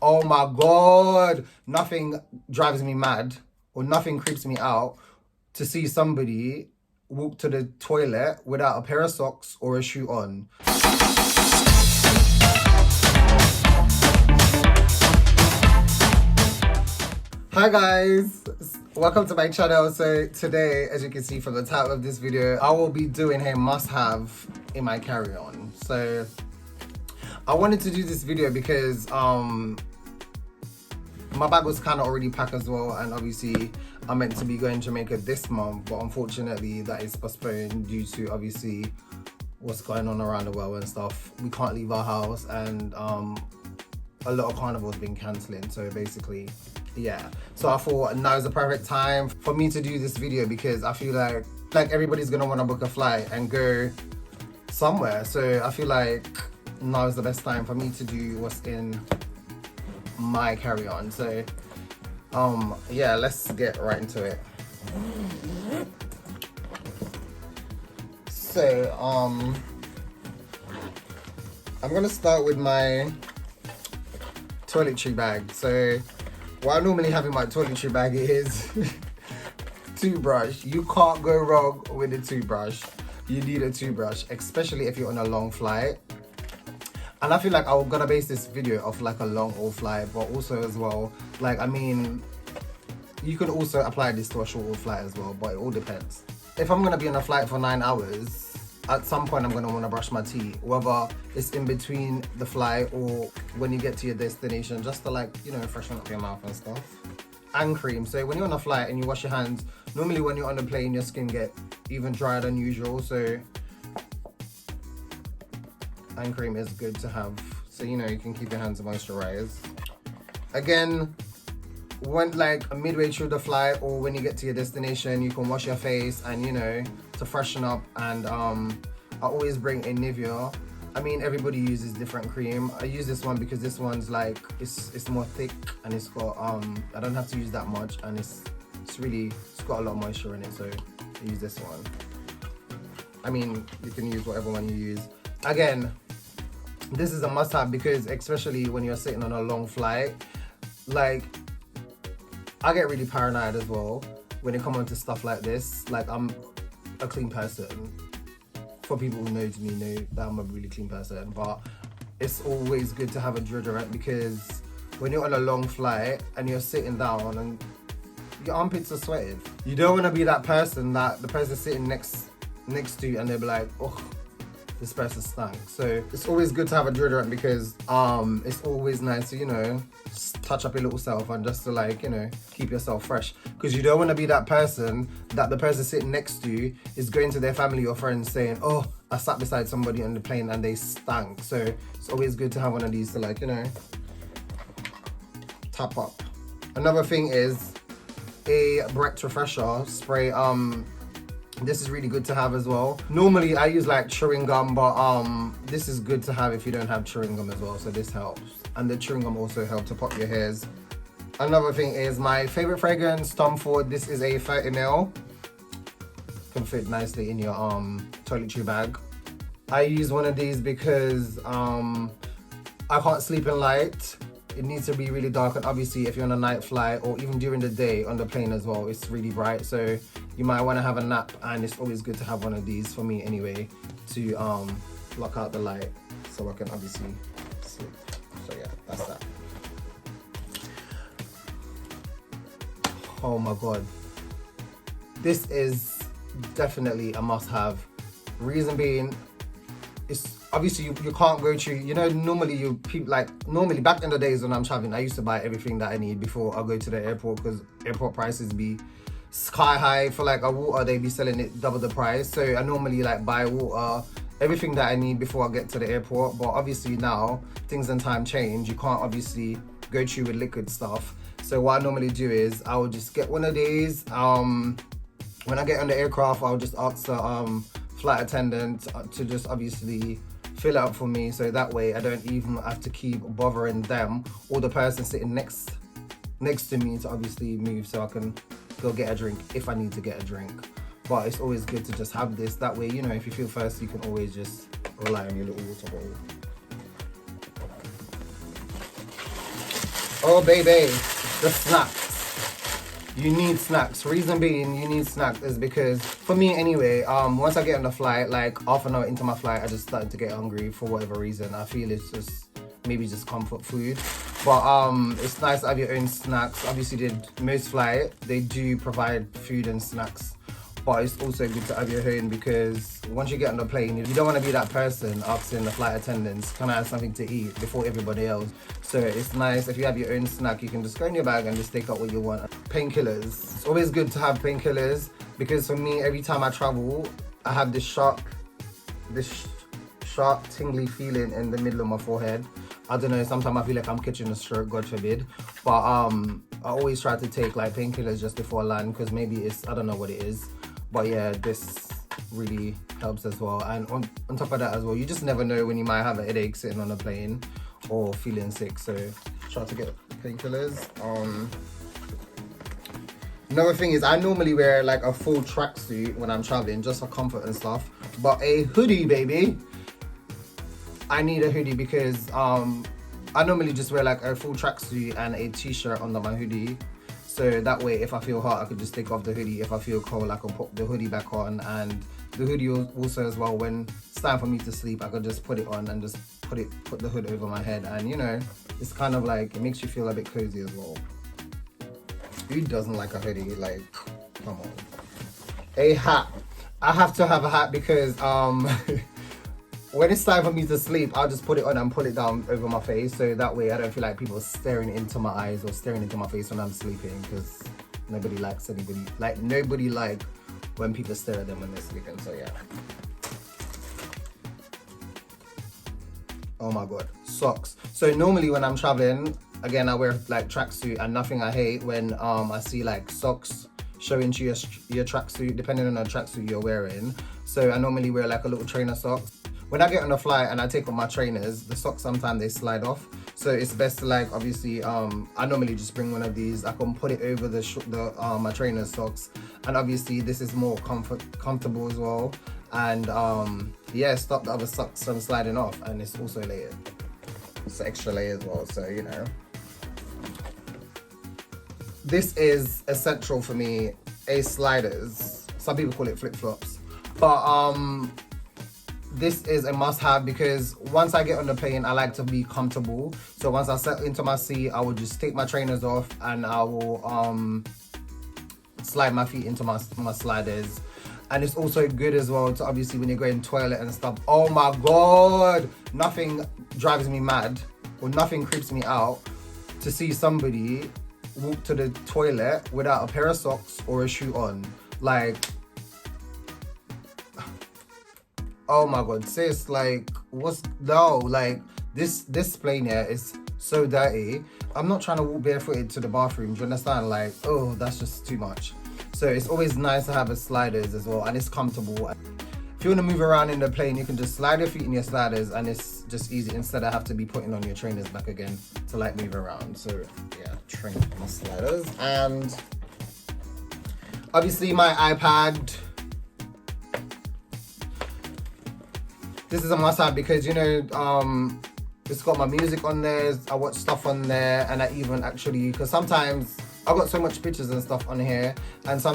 Oh my God. Nothing drives me mad or nothing creeps me out to see somebody walk to the toilet without a pair of socks or a shoe on. Hi guys, welcome to my channel. So today, as you can see from the title of this video, I will be doing a must-have in my carry-on. So I wanted to do this video because my bag was kind of already packed as well, and obviously I'm meant to be going to Jamaica this month, but unfortunately that is postponed due to obviously what's going on around the world and stuff. We can't leave our house, and a lot of carnivals been cancelling, so basically yeah. So I thought now is the perfect time for me to do this video because I feel like everybody's gonna want to book a flight and go somewhere, so I feel like now is the best time for me to do what's in my carry-on. So yeah, let's get right into it. So I'm gonna start with my toiletry bag. So what I normally have in my toiletry bag is toothbrush. You can't go wrong with a toothbrush. You need a toothbrush, especially if you're on a long flight. And I feel like I'm gonna base this video off like a long haul flight, but also as well, like, I mean, you could also apply this to a short haul flight as well, but it all depends. If I'm gonna be on a flight for 9 hours, at some point I'm gonna wanna brush my teeth, whether it's in between the flight or when you get to your destination, just to, like, you know, freshen up your mouth and stuff. And cream. So when you're on a flight and you wash your hands, normally when you're on the plane, your skin get even drier than usual, so hand cream is good to have, so you know you can keep your hands moisturized. Again, when like midway through the flight or when you get to your destination, you can wash your face and, you know, to freshen up. And I always bring a Nivea. I mean, everybody uses different cream. I use this one because this one's like it's more thick and it's got I don't have to use that much, and it's got a lot of moisture in it, so I use this one. I mean, you can use whatever one you use. Again, this is a must-have because especially when you're sitting on a long flight, like, I get really paranoid as well when it comes on to stuff like this. Like, I'm a clean person. For people who knows me know that I'm a really clean person, but it's always good to have a deodorant because when you're on a long flight and you're sitting down and your armpits are sweating, you don't want to be that person that the person sitting next to you and they'll be like, oh, this person stank. So it's always good to have a deodorant because it's always nice to, you know, just touch up your little self and just to, like, you know, keep yourself fresh, because you don't want to be that person that the person sitting next to you is going to their family or friends saying, oh, I sat beside somebody on the plane and they stank. So it's always good to have one of these to, like, you know, tap up. Another thing is a breath refresher spray. This is really good to have as well. Normally I use like chewing gum, but this is good to have if you don't have chewing gum as well, so this helps. And the chewing gum also helps to pop your hairs. Another thing is my favorite fragrance, Tom Ford. This is a 30ml. Can fit nicely in your toiletry bag. I use one of these because I can't sleep in light. It needs to be really dark, and obviously if you're on a night flight or even during the day on the plane as well, it's really bright, so you might want to have a nap, and it's always good to have one of these, for me anyway, to block out the light so I can obviously sleep. So yeah, that's that. Oh my god, this is definitely a must-have. Reason being, it's obviously you can't go to, you know, normally back in the days when I'm traveling, I used to buy everything that I need before I go to the airport, because airport prices be sky high. For like a water, they be selling it double the price, so I normally like buy water, everything that I need before I get to the airport. But obviously now things and time change, you can't obviously go through with liquid stuff. So what I normally do is I will just get one of these. When I get on the aircraft, I'll just ask the flight attendant to just obviously fill it up for me, so that way I don't even have to keep bothering them or the person sitting next to me to obviously move, so I can go get a drink if I need to get a drink. But it's always good to just have this, that way, you know, if you feel thirsty, you can always just rely on your little water bottle. Oh baby, the snacks. You need snacks. Reason being you need snacks is because, for me anyway, once I get on the flight, like half an hour into my flight, I just started to get hungry for whatever reason. I feel it's just maybe just comfort food. But it's nice to have your own snacks. Obviously most flight they do provide food and snacks. But it's also good to have your own, because once you get on the plane, you don't want to be that person asking the flight attendants, can I have something to eat, before everybody else. So it's nice if you have your own snack, you can just go in your bag and just take out what you want. Painkillers. It's always good to have painkillers, because for me, every time I travel, I have this sharp tingly feeling in the middle of my forehead. I don't know, sometimes I feel like I'm catching a stroke, God forbid. But I always try to take like painkillers just before I land, because maybe I don't know what it is. But yeah, this really helps as well. And on top of that as well, you just never know when you might have a headache sitting on a plane or feeling sick. So try to get painkillers. Another thing is I normally wear like a full tracksuit when I'm traveling, just for comfort and stuff. But a hoodie, baby. I need a hoodie because I normally just wear like a full tracksuit and a t-shirt under my hoodie. So that way, if I feel hot, I could just take off the hoodie. If I feel cold, I can put the hoodie back on. And the hoodie also as well, when it's time for me to sleep, I could just put it on and just put the hood over my head. And you know, it's kind of like, it makes you feel a bit cozy as well. Who doesn't like a hoodie? Like, come on. A hat. I have to have a hat because when it's time for me to sleep, I'll just put it on and pull it down over my face, so that way I don't feel like people are staring into my eyes or staring into my face when I'm sleeping, because nobody likes when people stare at them when they're sleeping. So yeah. Oh my god, socks. So normally when I'm traveling, again, I wear like tracksuit, and nothing I hate when I see like socks showing to your tracksuit, depending on the tracksuit you're wearing. So I normally wear like a little trainer socks. When I get on the flight and I take off my trainers, the socks sometimes they slide off. So it's best to like, obviously, I normally just bring one of these. I can put it over my trainer socks, and obviously this is more comfortable as well. And yeah, stop the other socks from sliding off, and it's also layered. It's an extra layer as well, so you know. This is essential for me, sliders. Some people call it flip-flops, but this is a must-have, because once I get on the plane, I like to be comfortable. So once I settle into my seat, I will just take my trainers off and I will slide my feet into my sliders. And it's also good as well to, obviously, when you're going to toilet and stuff. Oh my god, nothing drives me mad or nothing creeps me out to see somebody walk to the toilet without a pair of socks or a shoe on. Like, oh my god, sis, like, like, this plane here is so dirty. I'm not trying to walk barefooted to the bathroom, do you understand? Like, oh, that's just too much. So it's always nice to have a sliders as well, and it's comfortable. If you want to move around in the plane, you can just slide your feet in your sliders, and it's just easy, instead of have to be putting on your trainers back again to like move around. So yeah, train my sliders. And obviously my iPad. This is a must-have because, you know, it's got my music on there, I watch stuff on there, and I even actually, because sometimes I've got so much pictures and stuff on here, and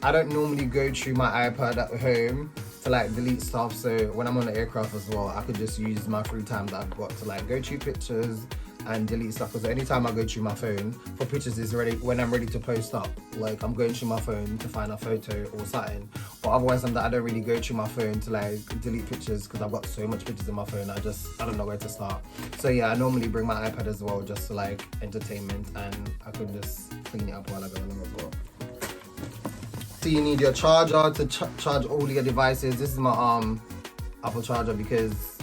I don't normally go through my iPad at home to like delete stuff. So when I'm on the aircraft as well, I could just use my free time that I've got to like go through pictures and delete stuff, because anytime I go through my phone for pictures is ready when I'm ready to post up. Like, I'm going through my phone to find a photo or something, but otherwise I don't really go through my phone to like delete pictures, because I've got so much pictures in my phone, I don't know where to start. So yeah, I normally bring my iPad as well, just for like entertainment, and I can just clean it up while I go along as well. So you need your charger to charge all your devices. This is my Apple charger, because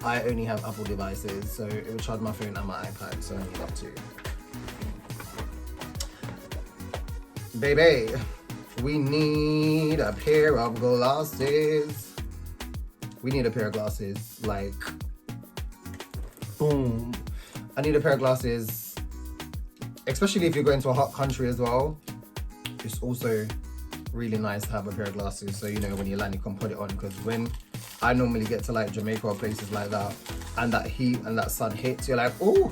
I only have Apple devices, so it will charge my phone and my iPad, so I need that too. Baby, we need a pair of glasses. We need a pair of glasses, like, boom. I need a pair of glasses, especially if you're going to a hot country as well. It's also really nice to have a pair of glasses, so you know when you land you can put it on, because when I normally get to like Jamaica or places like that, and that heat and that sun hits, you're like, oh,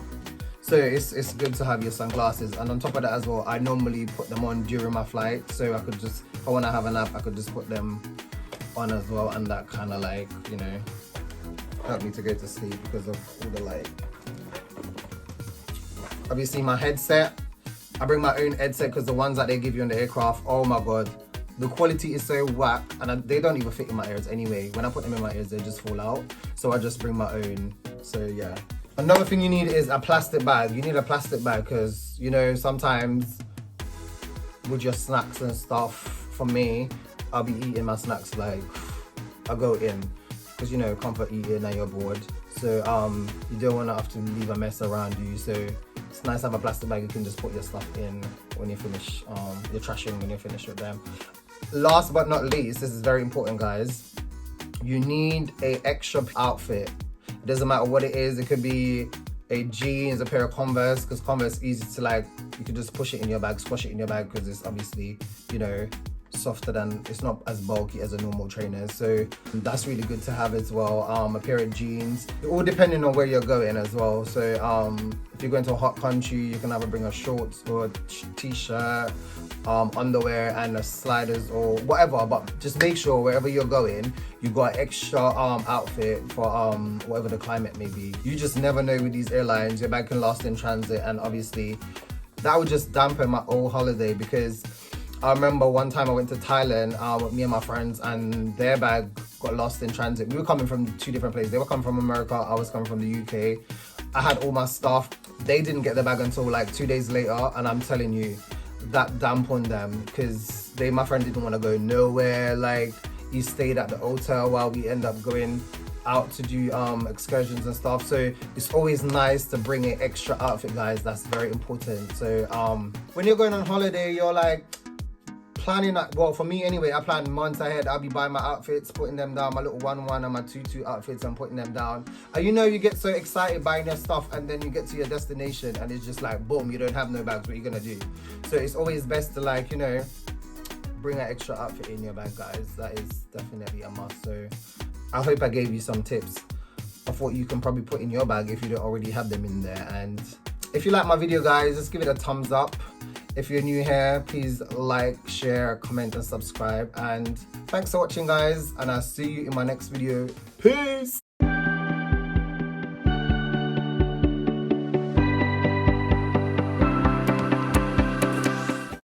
So it's good to have your sunglasses, and on top of that as well, I normally put them on during my flight, so I could just, if I want to have a nap, I could just put them on as well, and that kind of like, you know, help me to go to sleep because of all the light. Obviously my headset, I bring my own headset because the ones that they give you on the aircraft, oh my god, the quality is so whack, and they don't even fit in my ears anyway. When I put them in my ears, they just fall out, so I just bring my own. So yeah. Another thing you need is a plastic bag. You need a plastic bag because, you know, sometimes with your snacks and stuff, for me, I'll be eating my snacks like, I go in, because, you know, comfort eating and you're bored. So you don't want to have to leave a mess around you. So it's nice to have a plastic bag you can just put your stuff in when you finish, your trash in when you're finished with them. Last but not least, this is very important, guys. You need a extra outfit. It doesn't matter what it is. It could be a jeans, a pair of Converse, because Converse is easy to like, you can just push it in your bag, squash it in your bag, because it's obviously, you know, softer than, it's not as bulky as a normal trainer. So that's really good to have as well. A pair of jeans, all depending on where you're going as well. So if you're going to a hot country, you can either bring a shorts or a t-shirt, underwear and a sliders or whatever, but just make sure wherever you're going, you got an extra outfit for whatever the climate may be. You just never know with these airlines, your bag can last in transit, and obviously that would just dampen my whole holiday, because I remember one time I went to Thailand with me and my friends, and their bag got lost in transit. We were coming from 2 different places. They were coming from America, I was coming from the UK. I had all my stuff. They didn't get the bag until like 2 days later, and I'm telling you, that dampened them, because my friend didn't want to go nowhere. Like, he stayed at the hotel while we end up going out to do excursions and stuff. So it's always nice to bring an extra outfit, guys. That's very important. So when you're going on holiday, you're like planning, well, for me anyway, I plan months ahead. I'll be buying my outfits, putting them down, my little 1-1 and my 2-2 outfits, and putting them down. And you know, you get so excited buying your stuff, and then you get to your destination and it's just like, boom, you don't have no bags. What are you gonna do? So it's always best to, like, you know, bring an extra outfit in your bag, guys. That is definitely a must. So I hope I gave you some tips of what you can probably put in your bag if you don't already have them in there. And if you like my video, guys, just give it a thumbs up. If you're new here, please like, share, comment and subscribe. And thanks for watching, guys, and I'll see you in my next video. Peace.